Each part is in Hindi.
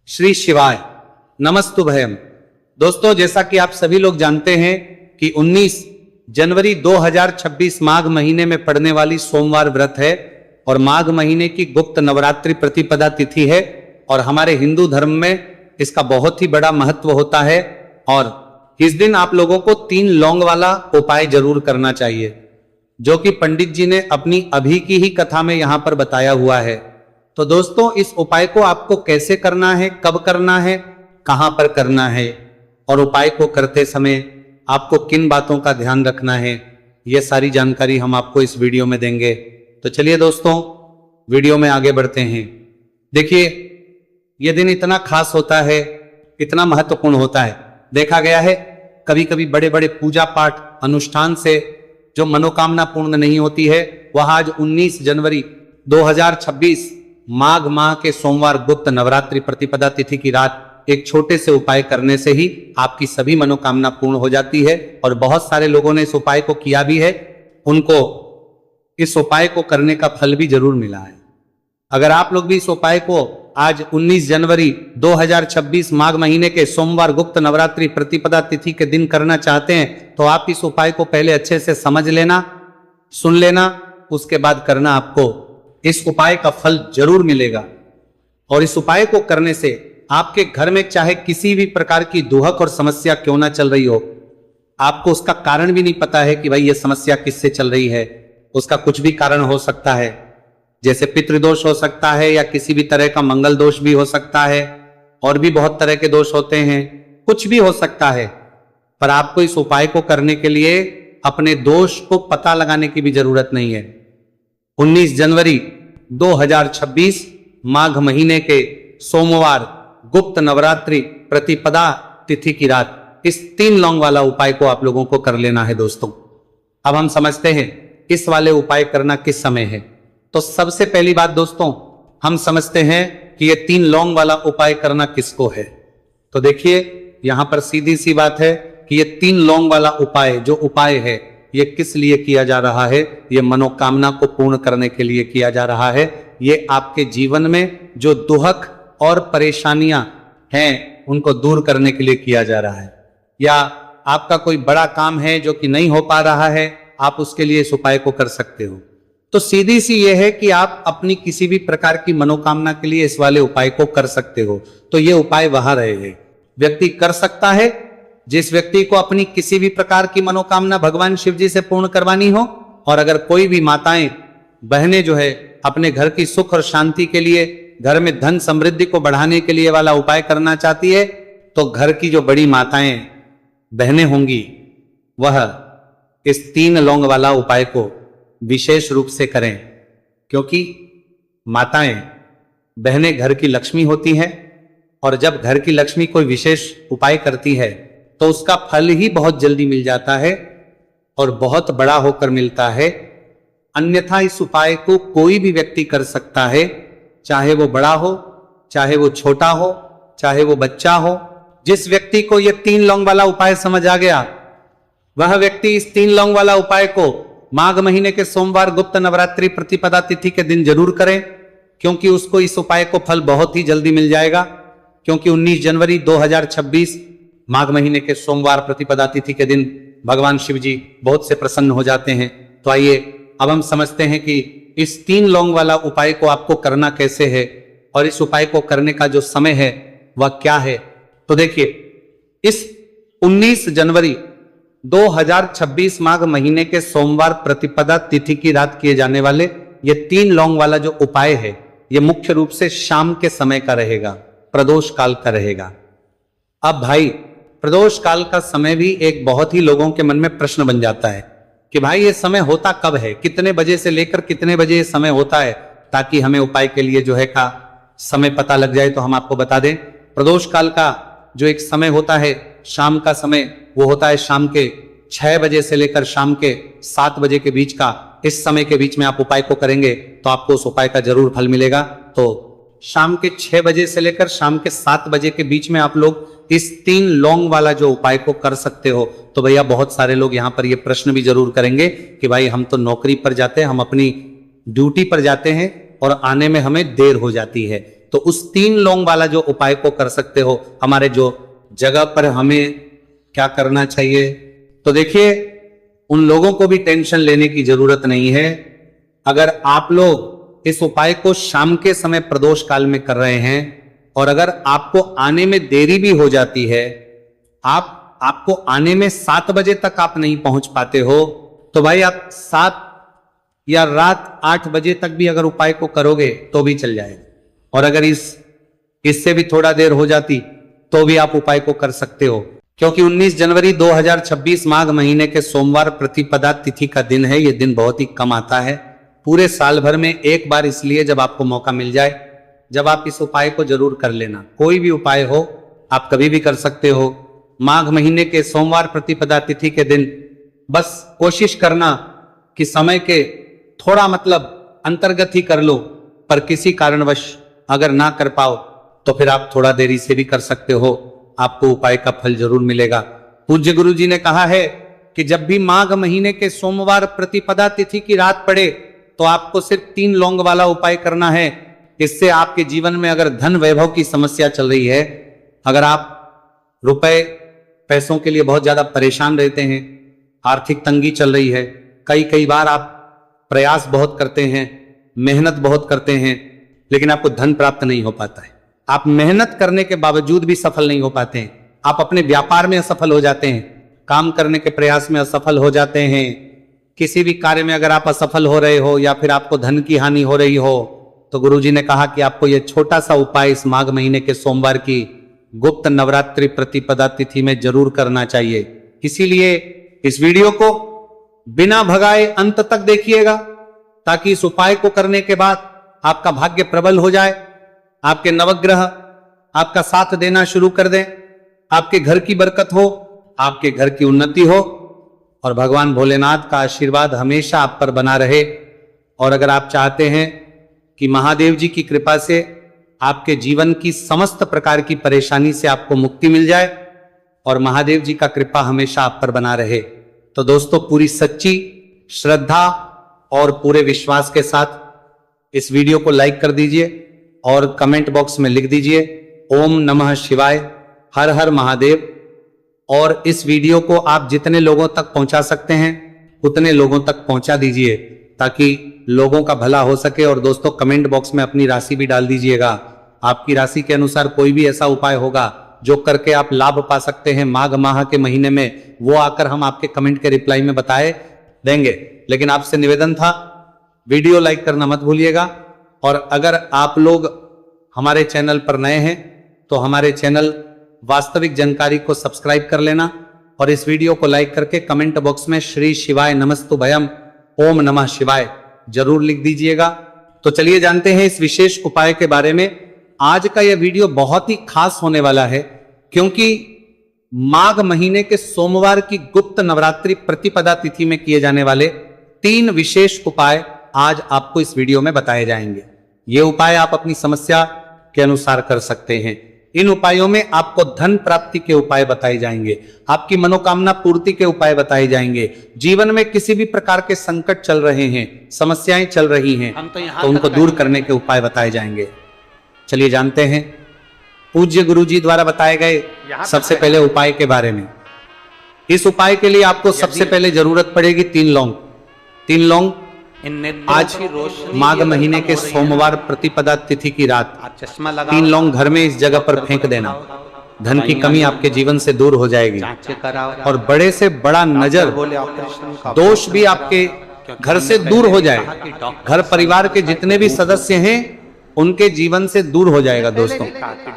श्री शिवाय नमस्तुभयम। दोस्तों, जैसा कि आप सभी लोग जानते हैं कि 19 जनवरी 2026 माघ महीने में पड़ने वाली सोमवार व्रत है और माघ महीने की गुप्त नवरात्रि प्रतिपदा तिथि है और हमारे हिंदू धर्म में इसका बहुत ही बड़ा महत्व होता है। और इस दिन आप लोगों को 3 लौंग वाला उपाय जरूर करना चाहिए, जो कि पंडित जी ने अपनी अभी की ही कथा में यहां पर बताया हुआ है। तो दोस्तों, इस उपाय को आपको कैसे करना है, कब करना है, कहां पर करना है और उपाय को करते समय आपको किन बातों का ध्यान रखना है, यह सारी जानकारी हम आपको इस वीडियो में देंगे। तो चलिए दोस्तों, वीडियो में आगे बढ़ते हैं। देखिए, यह दिन इतना खास होता है, इतना महत्वपूर्ण होता है। देखा गया है कभी कभी बड़े बड़े पूजा पाठ अनुष्ठान से जो मनोकामना पूर्ण नहीं होती है, वह आज 19 जनवरी 2026 माघ माह के सोमवार गुप्त नवरात्रि प्रतिपदा तिथि की रात एक छोटे से उपाय करने से ही आपकी सभी मनोकामना पूर्ण हो जाती है। और बहुत सारे लोगों ने इस उपाय को किया भी है, उनको इस उपाय को करने का फल भी जरूर मिला है। अगर आप लोग भी इस उपाय को आज 19 जनवरी 2026 माघ महीने के सोमवार गुप्त नवरात्रि प्रतिपदा तिथि के दिन करना चाहते हैं, तो आप इस उपाय को पहले अच्छे से समझ लेना, सुन लेना, उसके बाद करना। आपको इस उपाय का फल जरूर मिलेगा। और इस उपाय को करने से आपके घर में चाहे किसी भी प्रकार की दुहक और समस्या क्यों ना चल रही हो, आपको उसका कारण भी नहीं पता है कि भाई ये समस्या किससे चल रही है, उसका कुछ भी कारण हो सकता है, जैसे पितृदोष हो सकता है या किसी भी तरह का मंगल दोष भी हो सकता है, और भी बहुत तरह के दोष होते हैं, कुछ भी हो सकता है। पर आपको इस उपाय को करने के लिए अपने दोष को पता लगाने की भी जरूरत नहीं है। 19 जनवरी 2026 माघ महीने के सोमवार गुप्त नवरात्रि प्रतिपदा तिथि की रात इस 3 लौंग वाला उपाय को आप लोगों को कर लेना है। दोस्तों, अब हम समझते हैं इस वाले उपाय करना किस समय है। तो सबसे पहली बात दोस्तों, हम समझते हैं कि ये 3 लौंग वाला उपाय करना किसको है। तो देखिए, यहां पर सीधी सी बात है कि ये 3 लौंग वाला उपाय जो उपाय है, ये किस लिए किया जा रहा है। ये मनोकामना को पूर्ण करने के लिए किया जा रहा है। ये आपके जीवन में जो दुहक और परेशानियां हैं, उनको दूर करने के लिए किया जा रहा है। या आपका कोई बड़ा काम है जो कि नहीं हो पा रहा है, आप उसके लिए इस उपाय को कर सकते हो। तो सीधी सी ये है कि आप अपनी किसी भी प्रकार की मनोकामना के लिए इस वाले उपाय को कर सकते हो। तो ये उपाय वहां रहेगा, व्यक्ति कर सकता है जिस व्यक्ति को अपनी किसी भी प्रकार की मनोकामना भगवान शिव जी से पूर्ण करवानी हो। और अगर कोई भी माताएं बहनें जो है अपने घर की सुख और शांति के लिए, घर में धन समृद्धि को बढ़ाने के लिए वाला उपाय करना चाहती है, तो घर की जो बड़ी माताएं बहनें होंगी, वह इस 3 लौंग वाला उपाय को विशेष रूप से करें। क्योंकि माताएं बहनें घर की लक्ष्मी होती हैं, और जब घर की लक्ष्मी कोई विशेष उपाय करती है तो उसका फल ही बहुत जल्दी मिल जाता है और बहुत बड़ा होकर मिलता है। अन्यथा इस उपाय को कोई भी व्यक्ति कर सकता है, चाहे वो बड़ा हो, चाहे वो छोटा हो, चाहे वो बच्चा हो। जिस व्यक्ति को ये 3 लौंग वाला उपाय समझ आ गया, वह व्यक्ति इस 3 लौंग वाला उपाय को माघ महीने के सोमवार गुप्त नवरात्रि प्रतिपदा तिथि के दिन जरूर करें, क्योंकि उसको इस उपाय को फल बहुत ही जल्दी मिल जाएगा। क्योंकि 19 जनवरी 2026 माघ महीने के सोमवार प्रतिपदा तिथि के दिन भगवान शिव जी बहुत से प्रसन्न हो जाते हैं। तो आइए अब हम समझते हैं कि इस 3 लौंग वाला उपाय को आपको करना कैसे है और इस उपाय को करने का जो समय है वह क्या है। तो देखिए, इस 19 जनवरी 2026 माघ महीने के सोमवार प्रतिपदा तिथि की रात किए जाने वाले ये 3 लौंग वाला जो उपाय है, ये मुख्य रूप से शाम के समय का रहेगा, प्रदोष काल का रहेगा। अब भाई, प्रदोष काल का समय भी एक बहुत ही लोगों के मन में प्रश्न बन जाता है कि भाई ये समय होता कब है, कितने बजे से लेकर कितने बजे ये समय होता है, ताकि हमें उपाय के लिए जो है का समय पता लग जाए। तो हम आपको बता दें, प्रदोष काल का जो एक समय होता है, शाम का समय, वो होता है शाम के 6 बजे से लेकर शाम के 7 बजे के बीच का। इस समय के बीच में आप उपाय को करेंगे तो आपको उस उपाय का जरूर फल मिलेगा। तो शाम के 6 बजे से लेकर शाम के 7 बजे के बीच में आप लोग इस 3 लौंग वाला जो उपाय को कर सकते हो। तो भैया, बहुत सारे लोग यहाँ पर ये प्रश्न भी जरूर करेंगे कि भाई हम तो नौकरी पर जाते हैं, हम अपनी ड्यूटी पर जाते हैं और आने में हमें देर हो जाती है, तो उस 3 लौंग वाला जो उपाय को कर सकते हो। हमारे जो जगह पर हमें क्या करना चाहिए, तो देखिए उन लोगों को भी टेंशन लेने की जरूरत नहीं है। अगर आप लोग इस उपाय को शाम के समय प्रदोष काल में कर रहे हैं और अगर आपको आने में देरी भी हो जाती है, आपको आने में 7 बजे तक आप नहीं पहुंच पाते हो, तो भाई आप 7 या रात 8 बजे तक भी अगर उपाय को करोगे तो भी चल जाएगा। और अगर इससे भी थोड़ा देर हो जाती तो भी आप उपाय को कर सकते हो, क्योंकि 19 जनवरी 2026 माघ महीने के सोमवार प्रतिपदा तिथि का दिन है। यह दिन बहुत ही कम आता है, पूरे साल भर में एक बार, इसलिए जब आपको मौका मिल जाए, जब आप इस उपाय को जरूर कर लेना। कोई भी उपाय हो आप कभी भी कर सकते हो। माघ महीने के सोमवार प्रतिपदा तिथि के दिन बस कोशिश करना कि समय के थोड़ा मतलब अंतर्गत ही कर लो, पर किसी कारणवश अगर ना कर पाओ तो फिर आप थोड़ा देरी से भी कर सकते हो, आपको उपाय का फल जरूर मिलेगा। पूज्य गुरु जी ने कहा है कि जब भी माघ महीने के सोमवार प्रतिपदा तिथि की रात पड़े तो आपको सिर्फ 3 लौंग वाला उपाय करना है। इससे आपके जीवन में अगर धन वैभव की समस्या चल रही है, अगर आप रुपए पैसों के लिए बहुत ज्यादा परेशान रहते हैं, आर्थिक तंगी चल रही है, कई बार आप प्रयास बहुत करते हैं, मेहनत बहुत करते हैं, लेकिन आपको धन प्राप्त नहीं हो पाता है, आप मेहनत करने के बावजूद भी सफल नहीं हो पाते हैं, आप अपने व्यापार में असफल हो जाते हैं, काम करने के प्रयास में असफल हो जाते हैं, किसी भी कार्य में अगर आप असफल हो रहे हो या फिर आपको धन की हानि हो रही हो, तो गुरुजी ने कहा कि आपको यह छोटा सा उपाय इस माघ महीने के सोमवार की गुप्त नवरात्रि प्रतिपदा तिथि में जरूर करना चाहिए। इसीलिए इस वीडियो को बिना भगाए अंत तक देखिएगा, ताकि इस उपाय को करने के बाद आपका भाग्य प्रबल हो जाए, आपके नवग्रह आपका साथ देना शुरू कर दें, आपके घर की बरकत हो, आपके घर की उन्नति हो और भगवान भोलेनाथ का आशीर्वाद हमेशा आप पर बना रहे। और अगर आप चाहते हैं कि महादेव जी की कृपा से आपके जीवन की समस्त प्रकार की परेशानी से आपको मुक्ति मिल जाए और महादेव जी का कृपा हमेशा आप पर बना रहे, तो दोस्तों पूरी सच्ची श्रद्धा और पूरे विश्वास के साथ इस वीडियो को लाइक कर दीजिए और कमेंट बॉक्स में लिख दीजिए ओम नमः शिवाय, हर हर महादेव। और इस वीडियो को आप जितने लोगों तक पहुंचा सकते हैं उतने लोगों तक पहुंचा दीजिए, ताकि लोगों का भला हो सके। और दोस्तों कमेंट बॉक्स में अपनी राशि भी डाल दीजिएगा, आपकी राशि के अनुसार कोई भी ऐसा उपाय होगा जो करके आप लाभ पा सकते हैं माघ माह के महीने में, वो आकर हम आपके कमेंट के रिप्लाई में बताए देंगे। लेकिन आपसे निवेदन था, वीडियो लाइक करना मत भूलिएगा। और अगर आप लोग हमारे चैनल पर नए हैं तो हमारे चैनल वास्तविक जानकारी को सब्सक्राइब कर लेना और इस वीडियो को लाइक करके कमेंट बॉक्स में श्री शिवाय नमस्तुभयम ओम नमः शिवाय जरूर लिख दीजिएगा। तो चलिए जानते हैं इस विशेष उपाय के बारे में। आज का यह वीडियो बहुत ही खास होने वाला है, क्योंकि माघ महीने के सोमवार की गुप्त नवरात्रि प्रतिपदा तिथि में किए जाने वाले 3 विशेष उपाय आज आपको इस वीडियो में बताए जाएंगे। ये उपाय आप अपनी समस्या के अनुसार कर सकते हैं। इन उपायों में आपको धन प्राप्ति के उपाय बताए जाएंगे, आपकी मनोकामना पूर्ति के उपाय बताए जाएंगे, जीवन में किसी भी प्रकार के संकट चल रहे हैं, समस्याएं चल रही हैं, तो उनको दूर करने के उपाय बताए जाएंगे। चलिए जानते हैं पूज्य गुरु जी द्वारा बताए गए सबसे पहले उपाय के बारे में। इस उपाय के लिए आपको सबसे पहले जरूरत पड़ेगी 3 लौंग। 3 लौंग आज माघ महीने के सोमवार प्रतिपदा तिथि की रात 3 लौंग घर में इस जगह पर फेंक देना। धन की कमी आपके जीवन से दूर हो जाएगी और बड़े से बड़ा नजर दोष भी आपके घर से दूर हो जाएगा। घर परिवार के जितने भी सदस्य हैं उनके जीवन से दूर हो जाएगा। दोस्तों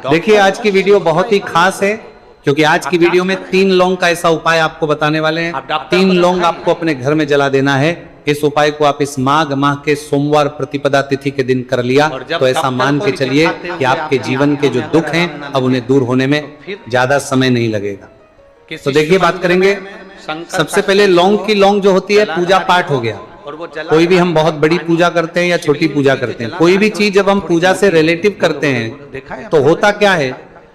देखिए आज की वीडियो बहुत ही खास है, क्योंकि आज की वीडियो में 3 लौंग का ऐसा उपाय आपको बताने वाले हैं। 3 लौंग आपको अपने घर में जला देना है। इस उपाय को आप इस माघ माह के सोमवार प्रतिपदा तिथि के दिन कर लिया तो ऐसा मान के चलिए कि आपके जीवन के जो दुख हैं अब उन्हें दूर होने में ज्यादा समय नहीं लगेगा। तो देखिए बात करेंगे सबसे पहले लौंग की। लौंग जो होती है पूजा पाठ हो गया, कोई भी हम बहुत बड़ी पूजा करते हैं या छोटी पूजा करते हैं, कोई भी चीज जब हम पूजा से रिलेटिव करते हैं तो होता क्या है,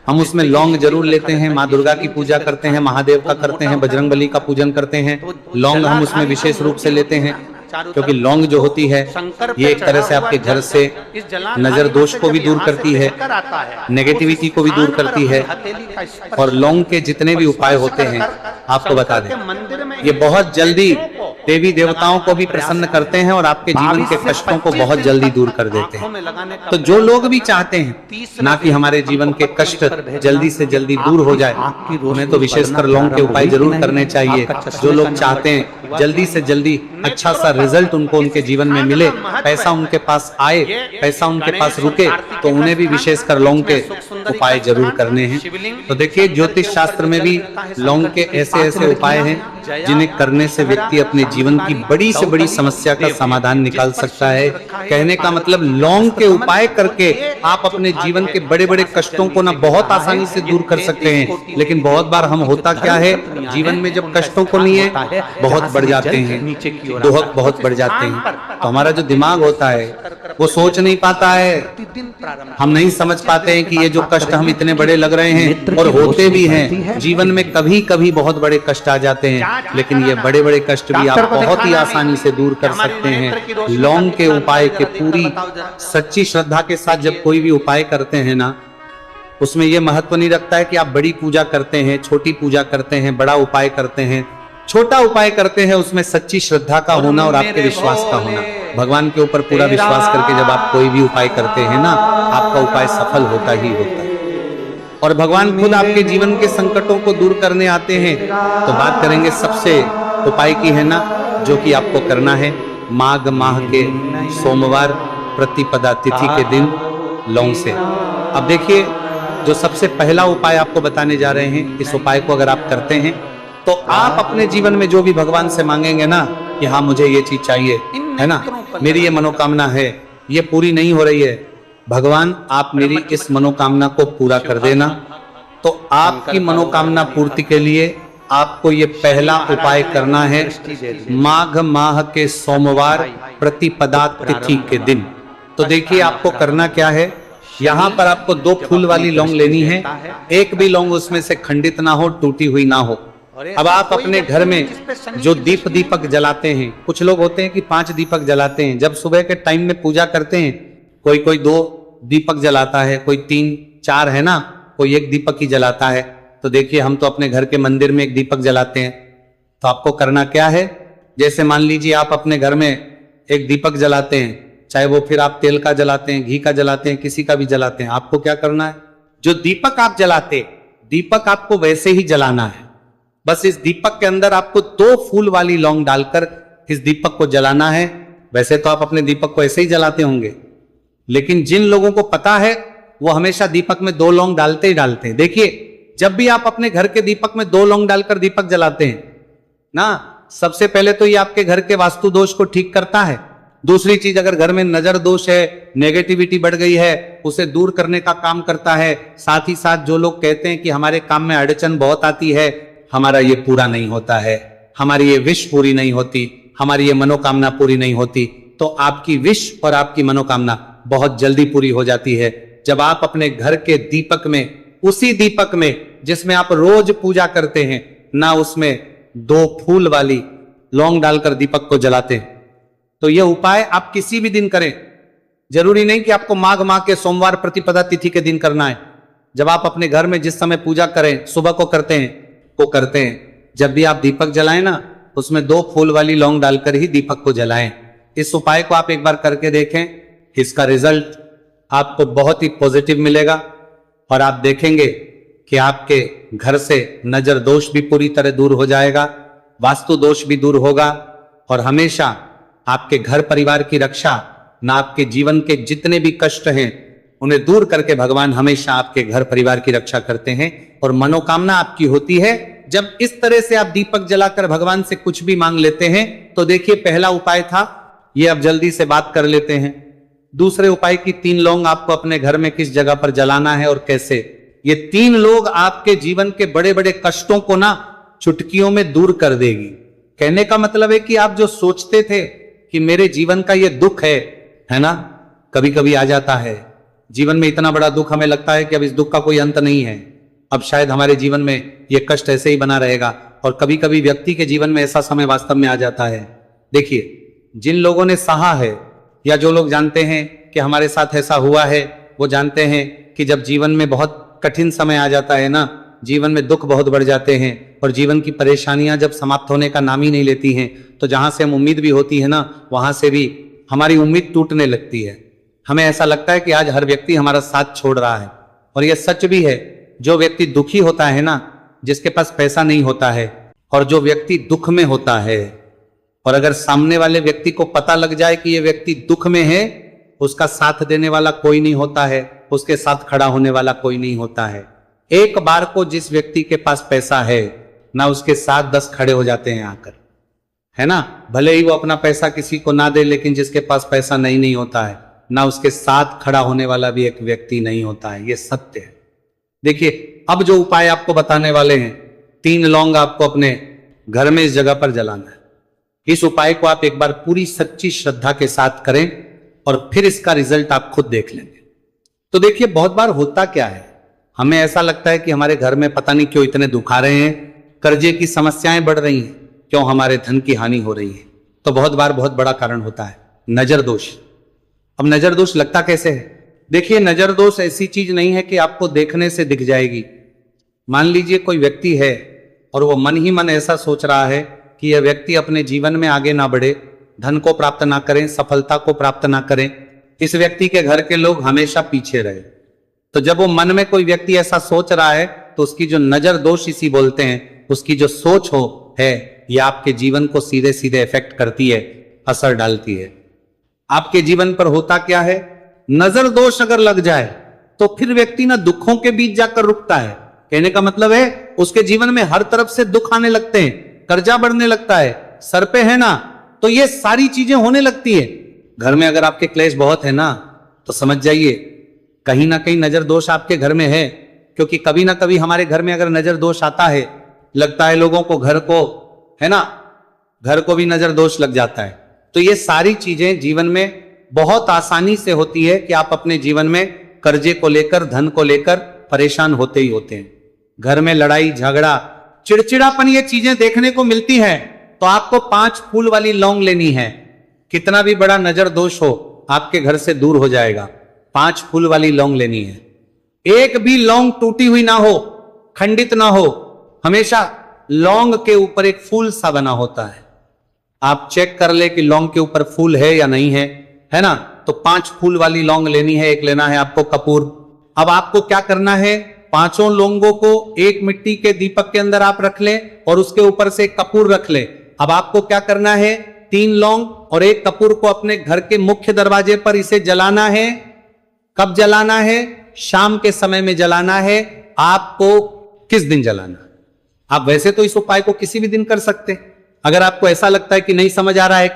हम उसमें लौंग जरूर लेते हैं। माँ दुर्गा की पूजा करते हैं, महादेव का करते हैं, बजरंगबली का पूजन करते हैं, लौंग हम उसमें विशेष रूप से लेते हैं। क्योंकि लौंग जो होती है ये एक तरह से आपके घर से नजर दोष को भी दूर करती है, नेगेटिविटी को भी दूर करती है। और लौंग के जितने भी उपाय होते हैं आपको बता दें, ये बहुत जल्दी देवी देवताओं को भी प्रसन्न करते हैं और आपके जीवन के कष्टों को बहुत जल्दी दूर कर देते हैं। तो जो लोग भी चाहते हैं ना कि हमारे जीवन के कष्ट जल्दी से जल्दी दूर हो जाए, उन्हें तो विशेषकर लौंग के उपाय जरूर करने चाहिए। जो लोग चाहते हैं जल्दी से जल्दी अच्छा सा रिजल्ट उनको उनके जीवन में मिले, पैसा उनके पास आए, पैसा उनके पास रुके, तो उन्हें भी विशेषकर लौंग के उपाय जरूर करने हैं। तो देखिए ज्योतिष शास्त्र में भी लौंग के ऐसे ऐसे उपाय हैं जिन्हें करने से व्यक्ति अपने जीवन की बड़ी से बड़ी समस्या का समाधान निकाल सकता है। कहने का मतलब लौंग के उपाय करके आप अपने जीवन के बड़े बड़े कष्टों को ना बहुत आसानी से दूर कर सकते हैं। लेकिन बहुत बार हम होता क्या है, जीवन में जब कष्टों को लिए बहुत बढ़ जाते हैं, दुहक बहुत बढ़ जाते हैं, तो हमारा जो दिमाग होता है वो सोच नहीं पाता है, हम नहीं समझ पाते हैं कि ये जो कष्ट हम इतने बड़े लग रहे हैं और होते भी हैं। जीवन में कभी कभी बहुत बड़े कष्ट आ जाते हैं, लेकिन ये बड़े बड़े कष्ट भी आप बहुत ही आसानी से दूर कर सकते हैं लौंग के उपाय के। पूरी सच्ची श्रद्धा के साथ जब कोई भी उपाय करते हैं ना, उसमें यह महत्व नहीं रखता है कि आप बड़ी पूजा करते हैं, छोटी पूजा करते हैं, बड़ा उपाय करते हैं, छोटा उपाय करते हैं, उसमें सच्ची श्रद्धा का होना और आपके विश्वास का होना। भगवान के ऊपर पूरा विश्वास करके जब आप कोई भी उपाय करते हैं ना, आपका उपाय सफल होता ही होता है। और भगवान खुद आपके जीवन के संकटों को दूर करने आते हैं। तो बात करेंगे सबसे उपाय की है ना, जो कि आपको करना है माघ माह के सोमवार प्रतिपदा तिथि के दिन लौंग से। अब देखिए जो सबसे पहला उपाय आपको बताने जा रहे हैं, इस उपाय को अगर आप करते हैं तो आप अपने जीवन में जो भी भगवान से मांगेंगे ना कि हाँ मुझे ये चीज चाहिए, है ना, मेरी ये मनोकामना है, ये पूरी नहीं हो रही है, भगवान आप मेरी इस मनोकामना को पूरा कर देना। तो आपकी मनोकामना पूर्ति के लिए आपको ये पहला उपाय करना है माघ माह के सोमवार प्रतिपदा तिथि के दिन। तो देखिए आपको करना क्या है, यहाँ पर आपको 2 फूल वाली लौंग लेनी है, एक भी लौंग उसमें से खंडित ना हो, टूटी हुई ना हो। अब आप अपने घर में जो दीपक जलाते हैं, कुछ लोग होते हैं कि 5 दीपक जलाते हैं, जब सुबह के टाइम में पूजा करते हैं कोई 2 दीपक जलाता है, कोई 3-4 है ना, कोई 1 दीपक ही जलाता है। तो देखिए हम तो अपने घर के मंदिर में 1 दीपक जलाते हैं। तो आपको करना क्या है, जैसे मान लीजिए आप अपने घर में 1 दीपक जलाते हैं, चाहे वो फिर आप तेल का जलाते हैं, घी का जलाते हैं, किसी का भी जलाते हैं, आपको क्या करना है, जो दीपक आप जलाते, दीपक आपको वैसे ही जलाना है। बस इस दीपक के अंदर आपको 2 फूल वाली लौंग डालकर इस दीपक को जलाना है। वैसे तो आप अपने दीपक को ऐसे ही जलाते होंगे, लेकिन जिन लोगों को पता है वो हमेशा दीपक में 2 लौंग डालते ही डालते हैं। देखिए जब भी आप अपने घर के दीपक में 2 लौंग डालकर दीपक जलाते हैं ना, सबसे पहले तो ये आपके घर के वास्तु दोष को ठीक करता है। दूसरी चीज, अगर घर में नजर दोष है, नेगेटिविटी बढ़ गई है, उसे दूर करने का काम करता है। साथ ही साथ जो लोग कहते हैं कि हमारे काम में अड़चन बहुत आती है, हमारा ये पूरा नहीं होता है, हमारी ये विश पूरी नहीं होती, हमारी ये मनोकामना पूरी नहीं होती, तो आपकी विश और आपकी मनोकामना बहुत जल्दी पूरी हो जाती है जब आप अपने घर के दीपक में, उसी दीपक में जिसमें आप रोज पूजा करते हैं ना, उसमें 2 फूल वाली लौंग डालकर दीपक को जलाते हैं। तो यह उपाय आप किसी भी दिन करें, जरूरी नहीं कि आपको माघ माह के सोमवार प्रतिपदा तिथि के दिन करना है। जब आप अपने घर में जिस समय पूजा करें, सुबह को करते हैं, वो करते हैं, जब भी आप दीपक जलाएं ना, उसमें 2 फूल वाली लौंग डालकर ही दीपक को जलाएं। इस उपाय को आप एक बार करके देखें, इसका रिजल्ट आपको बहुत ही पॉजिटिव मिलेगा और आप देखेंगे कि आपके घर से नजर दोष भी पूरी तरह दूर हो जाएगा, वास्तु दोष भी दूर होगा और हमेशा आपके घर परिवार की रक्षा, ना आपके जीवन के जितने भी कष्ट हैं उन्हें दूर करके भगवान हमेशा आपके घर परिवार की रक्षा करते हैं और मनोकामना आपकी होती है। जब इस तरह से आप दीपक जलाकर भगवान से कुछ भी मांग लेते हैं, तो देखिए पहला उपाय था ये, अब जल्दी से बात कर लेते हैं। दूसरे उपाय की 3 लौंग आपको अपने घर में किस जगह पर जलाना है और कैसे। ये 3 लोग आपके जीवन के बड़े बड़े कष्टों को ना चुटकियों में दूर कर देगी। कहने का मतलब है कि आप जो सोचते थे कि मेरे जीवन का ये दुख है ना, कभी कभी आ जाता है जीवन में इतना बड़ा दुख, हमें लगता है कि अब इस दुख का कोई अंत नहीं है, अब शायद हमारे जीवन में ये कष्ट ऐसे ही बना रहेगा। और कभी कभी व्यक्ति के जीवन में ऐसा समय वास्तव में आ जाता है। देखिए जिन लोगों ने सहा है या जो लोग जानते हैं कि हमारे साथ ऐसा हुआ है, वो जानते हैं कि जब जीवन में बहुत कठिन समय आ जाता है ना, जीवन में दुख बहुत बढ़ जाते हैं और जीवन की परेशानियां जब समाप्त होने का नाम ही नहीं लेती हैं, तो जहां से हम उम्मीद भी होती है ना, वहां से भी हमारी उम्मीद टूटने लगती है। हमें ऐसा लगता है कि आज हर व्यक्ति हमारा साथ छोड़ रहा है, और यह सच भी है। जो व्यक्ति दुखी होता है ना, जिसके पास पैसा नहीं होता है, और जो व्यक्ति दुख में होता है, और अगर सामने वाले व्यक्ति को पता लग जाए कि यह व्यक्ति दुख में है, उसका साथ देने वाला कोई नहीं होता है, उसके साथ खड़ा होने वाला कोई नहीं होता है। एक बार को जिस व्यक्ति के पास पैसा है ना, उसके साथ 10 खड़े हो जाते हैं आकर, है ना। भले ही वो अपना पैसा किसी को ना दे, लेकिन जिसके पास पैसा नहीं होता है ना, उसके साथ खड़ा होने वाला भी एक व्यक्ति नहीं होता है। ये सत्य है। देखिए, अब जो उपाय आपको बताने वाले हैं, 3 लौंग आपको अपने घर में इस जगह पर जलाना है। इस उपाय को आप एक बार पूरी सच्ची श्रद्धा के साथ करें और फिर इसका रिजल्ट आप खुद देख लेंगे। तो देखिए, बहुत बार होता क्या है, हमें ऐसा लगता है कि हमारे घर में पता नहीं क्यों इतने दुख आ रहे हैं, कर्जे की समस्याएं बढ़ रही हैं, क्यों हमारे धन की हानि हो रही है। तो बहुत बार बहुत बड़ा कारण होता है नजर दोष। अब नजर दोष लगता कैसे है? देखिए, नजर दोष ऐसी चीज नहीं है कि आपको देखने से दिख जाएगी। मान लीजिए कोई व्यक्ति है और वो मन ही मन ऐसा सोच रहा है कि यह व्यक्ति अपने जीवन में आगे ना बढ़े, धन को प्राप्त ना करें, सफलता को प्राप्त ना करें, इस व्यक्ति के घर के लोग हमेशा पीछे रहे। तो जब वो मन में कोई व्यक्ति ऐसा सोच रहा है, तो उसकी जो नजर दोष इसी बोलते हैं, उसकी जो सोच हो है, ये आपके जीवन को सीधे सीधे इफेक्ट करती है, असर डालती है। आपके जीवन पर होता क्या है, नजर दोष अगर लग जाए तो फिर व्यक्ति ना दुखों के बीच जाकर रुकता है। कहने का मतलब है, उसके जीवन में हर तरफ से दुख आने लगते हैं, कर्जा बढ़ने लगता है, सर पे है ना, तो ये सारी चीजें होने लगती है। घर में अगर आपके क्लेश बहुत है ना, तो समझ जाइए कहीं ना कहीं नजर दोष आपके घर में है। क्योंकि कभी ना कभी हमारे घर में अगर नजर दोष आता है, लगता है लोगों को, घर को, है ना, घर को भी नजर दोष लग जाता है। तो ये सारी चीजें जीवन में बहुत आसानी से होती है कि आप अपने जीवन में कर्जे को लेकर, धन को लेकर परेशान होते ही होते हैं। घर में लड़ाई झगड़ा, चिड़चिड़ापन, ये चीजें देखने को मिलती है। तो आपको 5 फूल वाली लौंग लेनी है। कितना भी बड़ा नजर दोष हो, आपके घर से दूर हो जाएगा। 5 फूल वाली लौंग लेनी है। एक भी लौंग टूटी हुई ना हो, खंडित ना हो, हमेशा लौंग के ऊपर एक फूल सा बना होता है। आप चेक कर ले कि लौंग के ऊपर फूल है या नहीं है ना। तो 5 फूल वाली लौंग लेनी है। एक लेना है आपको कपूर। अब आपको क्या करना है, 5 लौंगों को एक मिट्टी के दीपक के अंदर आप रख लें और उसके ऊपर से एक कपूर रख लें। अब आपको क्या करना है, 3 लौंग और एक कपूर को अपने घर के मुख्य दरवाजे पर इसे जलाना है। कब जलाना है? शाम के समय में जलाना है। आपको किस दिन जलाना? आप वैसे तो इस उपाय को किसी भी दिन कर सकते हैं। अगर आपको ऐसा लगता है कि नहीं समझ आ रहा है